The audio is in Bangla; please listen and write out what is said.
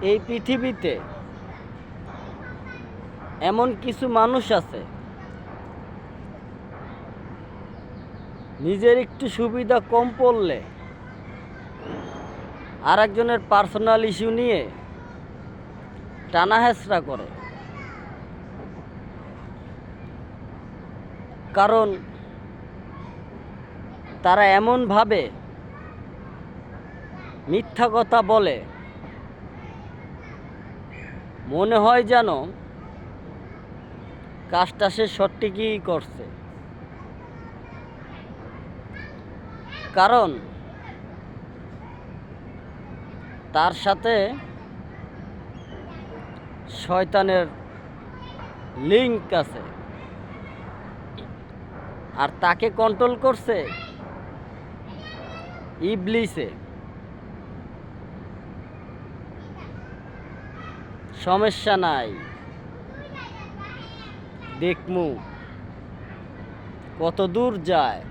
এই পৃথিবীতে এমন কিছু মানুষ আছে নিজের একটু সুবিধা কম পড়লে আরেকজনের পার্সোনাল ইস্যু নিয়ে টানাহেঁচড়া করে। কারণ তারা এমনভাবে মিথ্যা কথা বলে, মনে হয় যেন কাজটা সে সঠিকই করছে। কারণ তার সাথে শয়তানের লিঙ্ক আছে, আর তাকে কন্ট্রোল করছে ইবলিসে। সমস্যা নাই, দেখমু কত দূর যায়।